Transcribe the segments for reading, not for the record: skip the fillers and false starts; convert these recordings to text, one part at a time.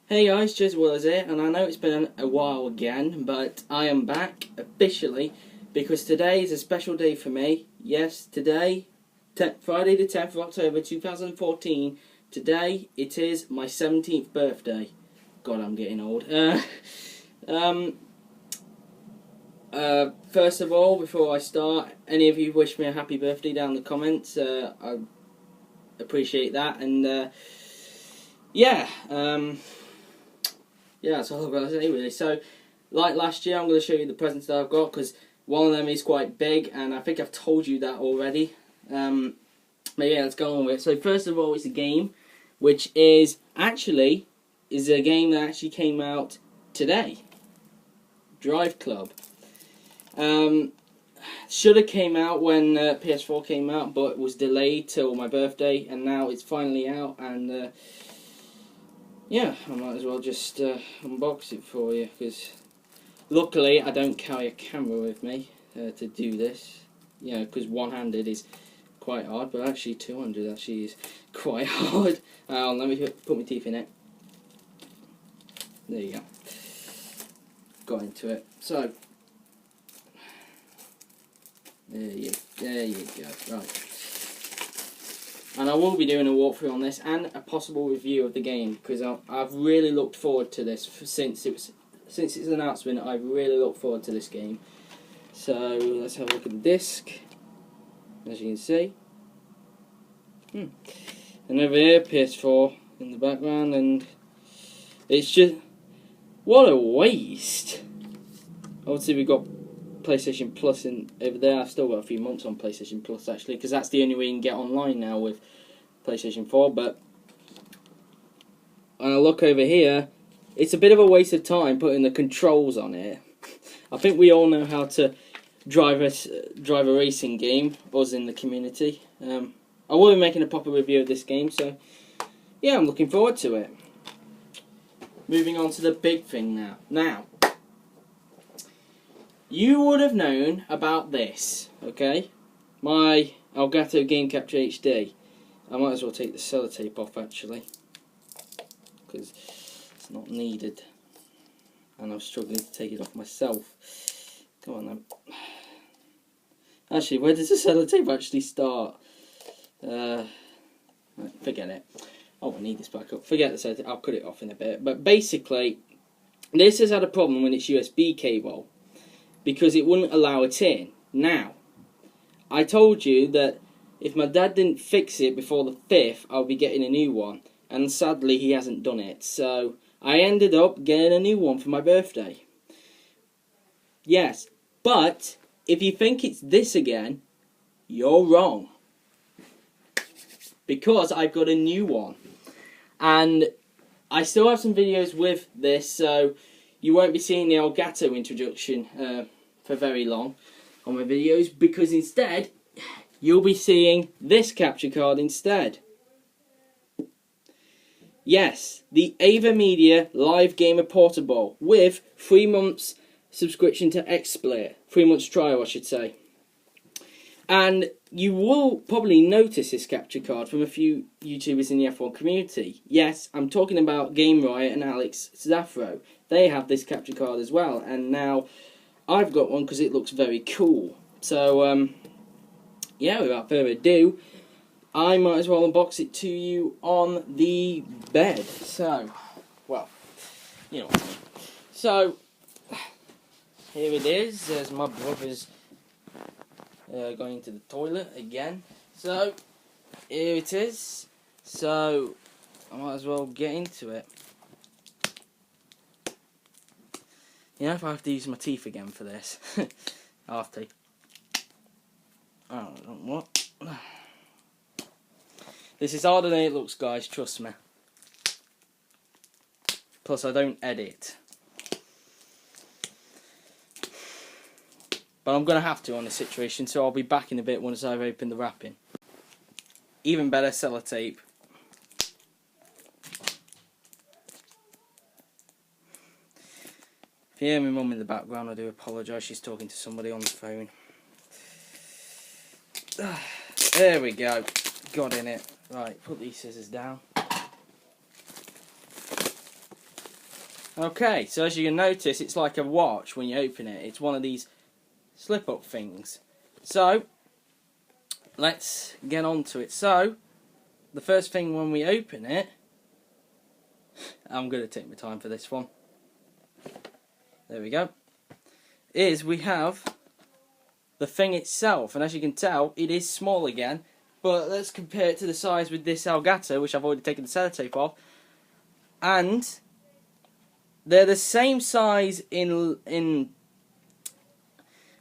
Hey guys, just Willows here, and I know it's been a while again, but I am back officially because today is a special day for me. Yes, today, Friday the 10th of October 2014, today it is my 17th birthday. God, I'm getting old. First of all, before I start, any of you wish me a happy birthday down in the comments, I appreciate that, and yeah, that's all I've got to say really. So, like last year, I'm going to show you the presents that I've got because one of them is quite big, and I think I've told you that already. But yeah, let's go on with it. So first of all, it's a game, which is a game that actually came out today. Drive Club. Should have came out when PS4 came out, but was delayed till my birthday, and now it's finally out, and yeah, I might as well just unbox it for you, because luckily I don't carry a camera with me to do this, because one-handed is quite hard, but actually two-handed actually is quite hard. Let me put my teeth in it. There you go. Got into it. So, there you go, right. And I will be doing a walkthrough on this and a possible review of the game because I've really looked forward to this since its announcement. I've really looked forward to this game. So let's have a look at the disc. As you can see, and over here PS4 in the background, and it's just what a waste. Obviously we've got PlayStation Plus in over there. I've still got a few months on PlayStation Plus actually, because that's the only way you can get online now with PlayStation 4. But when I look over here, it's a bit of a waste of time putting the controls on it. I think we all know how to drive a racing game, us in the community. I will be making a proper review of this game, so yeah, I'm looking forward to it. Moving on to the big thing now. You would have known about this, okay? My Elgato Game Capture HD. I might as well take the sellotape off actually, because it's not needed, and I'm struggling to take it off myself. Come on then. Actually, where does the sellotape actually start? Forget it. Oh, I need this back up. Forget the sellotape. I'll cut it off in a bit. But basically, this has had a problem with its USB cable, because it wouldn't allow it in. Now, I told you that if my dad didn't fix it before the 5th, I'll be getting a new one. And sadly, he hasn't done it. So, I ended up getting a new one for my birthday. Yes, but if you think it's this again, you're wrong. Because I've got a new one. And I still have some videos with this, so you won't be seeing the Elgato introduction for very long on my videos, because instead you'll be seeing this capture card instead. Yes, the Ava Media Live Gamer Portable with 3 months subscription to XSplit, 3 months trial I should say. And you will probably notice this capture card from a few YouTubers in the F1 community. Yes, I'm talking about Game Riot and Alex Zaffro. They have this capture card as well, and now I've got one because it looks very cool. So, yeah, without further ado, I might as well unbox it to you on the bed. So, well, you know what I mean. So, here it is. There's my brother's going to the toilet again. So, here it is. So, I might as well get into it. You know, if I have to use my teeth again for this, I'll have to. Oh, what? This is harder than it looks, guys, trust me. Plus, I don't edit. But I'm going to have to on this situation, so I'll be back in a bit once I've opened the wrapping. Even better, sellotape. If you hear my mum in the background, I do apologise. She's talking to somebody on the phone. There we go. Got in it. Right, put these scissors down. Okay, so as you can notice, it's like a watch when you open it. It's one of these slip-up things. So, let's get on to it. So, the first thing when we open it, I'm going to take my time for this one. There we go. Is we have the thing itself, and as you can tell, it is small again. But let's compare it to the size with this Elgato, which I've already taken the sellotape off, and they're the same size in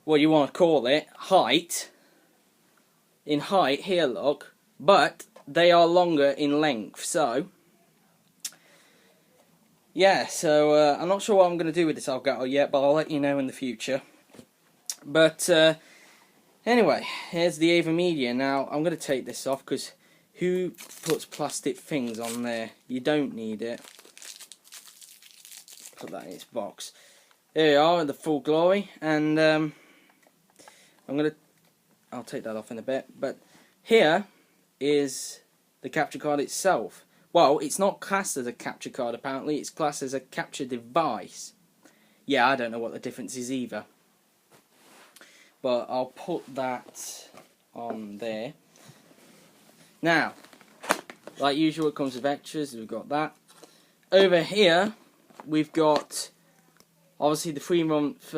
what you want to call it, height. In height, here look, but they are longer in length. So, yeah, so I'm not sure what I'm going to do with this Elgato yet, but I'll let you know in the future. But anyway, here's the AVerMedia. Now, I'm going to take this off because who puts plastic things on there? You don't need it. Put that in its box. There we are, in the full glory, and I'll take that off in a bit. But here is the capture card itself. Well, it's not classed as a capture card apparently, it's classed as a capture device. Yeah, I don't know what the difference is either. But I'll put that on there. Now, like usual, it comes with extras, we've got that. Over here, we've got obviously the 3-month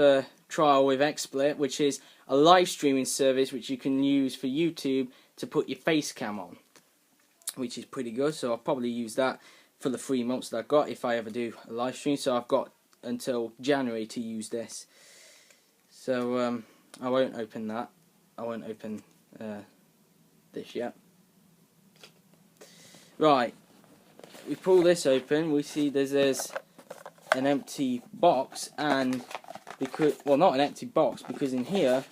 trial with XSplit, which is a live streaming service which you can use for YouTube to put your face cam on, which is pretty good. So I'll probably use that for the 3 months that I've got if I ever do a live stream. So I've got until January to use this. So I won't open that. I won't open this yet. Right, we pull this open. We see there's an empty box, and because, well, not an empty box, because in here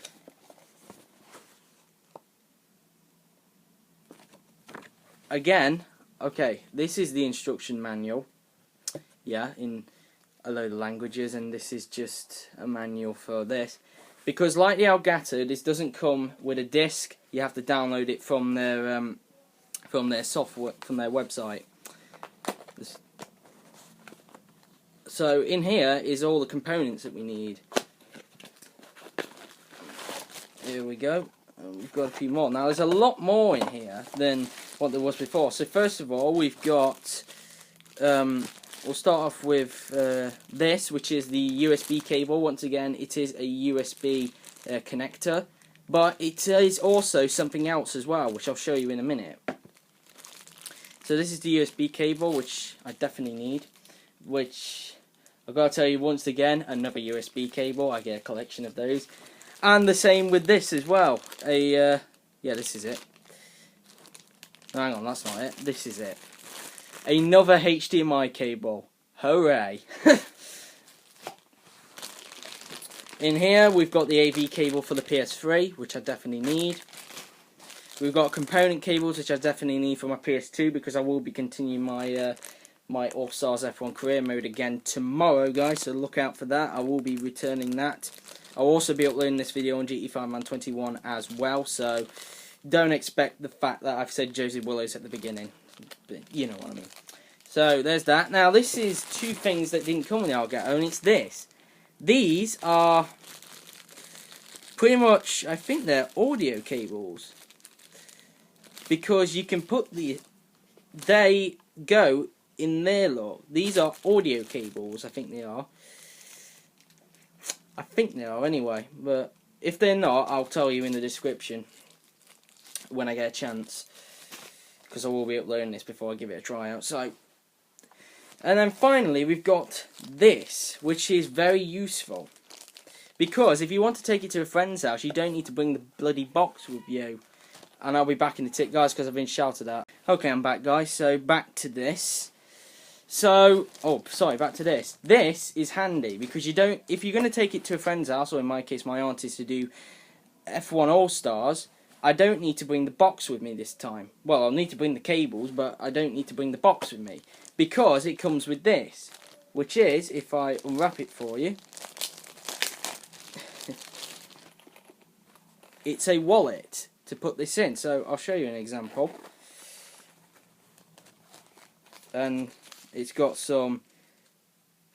again, okay, this is the instruction manual, yeah, in a load of languages, and this is just a manual for this, because like the Elgato, this doesn't come with a disc. You have to download it from their software, from their website. So in here is all the components that we need. Here we go. We've got a few more. Now there's a lot more in here than what there was before. So first of all, we've got, we'll start off with this, which is the USB cable. Once again, it is a USB connector, but it is also something else as well, which I'll show you in a minute. So this is the USB cable, which I definitely need, which I've got to tell you once again, another USB cable. I get a collection of those. And the same with this as well. Yeah, this is it. Hang on, that's not it. This is it. Another HDMI cable. Hooray! In here, we've got the AV cable for the PS3, which I definitely need. We've got component cables, which I definitely need for my PS2, because I will be continuing my my All-Stars F1 career mode again tomorrow, guys, so look out for that. I will be returning that. I'll also be uploading this video on GT5 Man 21 as well, so don't expect the fact that I've said Josie Willows at the beginning, but you know what I mean. So there's that. Now this is two things that didn't come with the Elgato, and it's this. These are pretty much, I think they're audio cables, because you can put they go in there, look. These are audio cables, I think they are. I think they are anyway, but if they're not, I'll tell you in the description when I get a chance, because I will be uploading this before I give it a try out. So, and then finally we've got this, which is very useful, because if you want to take it to a friend's house, you don't need to bring the bloody box with you. And I'll be back in the tick, guys, because I've been shouted at. Okay, I'm back, guys. So back to this. So, oh, sorry, back to this. This is handy because you don't, if you're going to take it to a friend's house, or in my case, my auntie's, to do F1 All-Stars, I don't need to bring the box with me this time. Well, I'll need to bring the cables, but I don't need to bring the box with me, because it comes with this, which is, if I unwrap it for you, it's a wallet to put this in. So I'll show you an example. And it's got some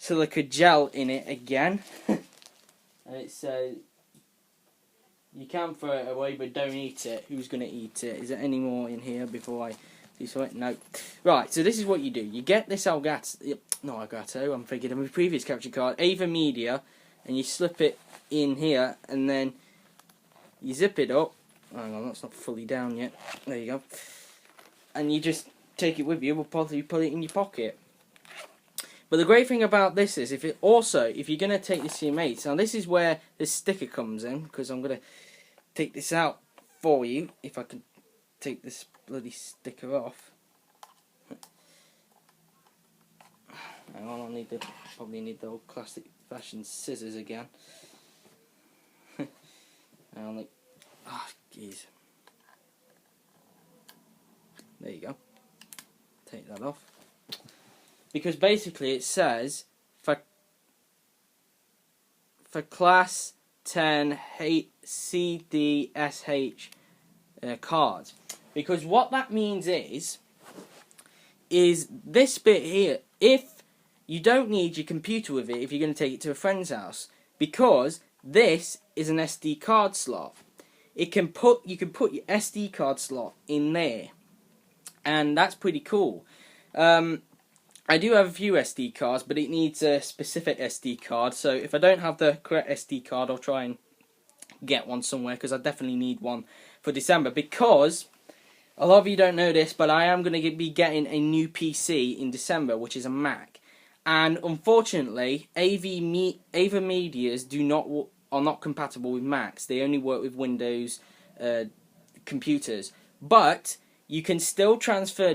silica gel in it again. And it says you can throw it away, but don't eat it. Who's going to eat it? Is there any more in here before I do something? No. Right, so this is what you do. You get this Elgato, I'm thinking of my previous capture card, Ava Media, and you slip it in here, and then you zip it up. Hang on, that's not fully down yet. There you go. And you just take it with you, we'll probably put it in your pocket. But the great thing about this is, if you're going to take this to your mates, now this is where this sticker comes in, because I'm going to take this out for you, if I can take this bloody sticker off. Hang on, probably need the old classic fashion scissors again. Jeez. There you go. Take that off. Because basically it says for class 10 CDSH cards. Because what that means is this bit here, if you don't need your computer with it if you're going to take it to a friend's house, because this is an SD card slot. You can put your SD card slot in there, and that's pretty cool. I do have a few SD cards, but it needs a specific SD card, so if I don't have the correct SD card, I'll try and get one somewhere, because I definitely need one for December, because a lot of you don't know this, but I am going to be getting a new PC in December, which is a Mac, and unfortunately Ava Medias are not compatible with Macs. They only work with Windows computers, but you can still transfer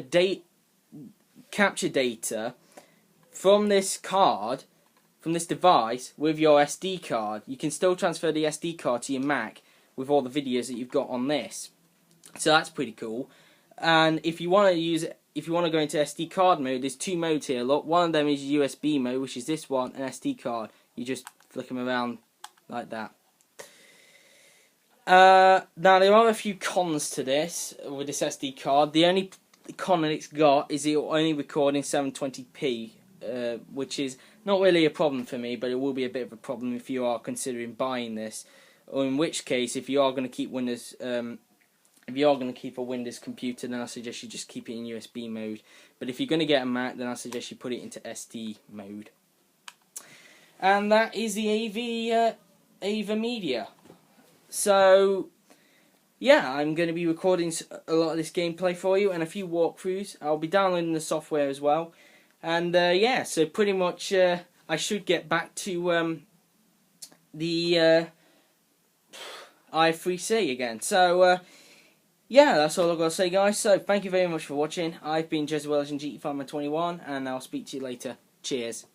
capture data from this card, from this device, with your SD card. You can still transfer the SD card to your Mac with all the videos that you've got on this. So that's pretty cool. And if you want to go into SD card mode, there's two modes here. Look, one of them is USB mode, which is this one, and SD card. You just flick them around like that. Now there are a few cons to this with this SD card. The only con that it's got is it will only record in 720p, which is not really a problem for me, but it will be a bit of a problem if you are considering buying this. Or in which case, if you are going to keep Windows, if you are going to keep a Windows computer, then I suggest you just keep it in USB mode. But if you're going to get a Mac, then I suggest you put it into SD mode. And that is the Ava Media. So yeah, I'm going to be recording a lot of this gameplay for you and a few walkthroughs. I'll be downloading the software as well. And yeah, so pretty much I should get back to the i3C again. So yeah, that's all I've got to say, guys. So thank you very much for watching. I've been Jezebel Legend GT Farmer 21, and I'll speak to you later. Cheers.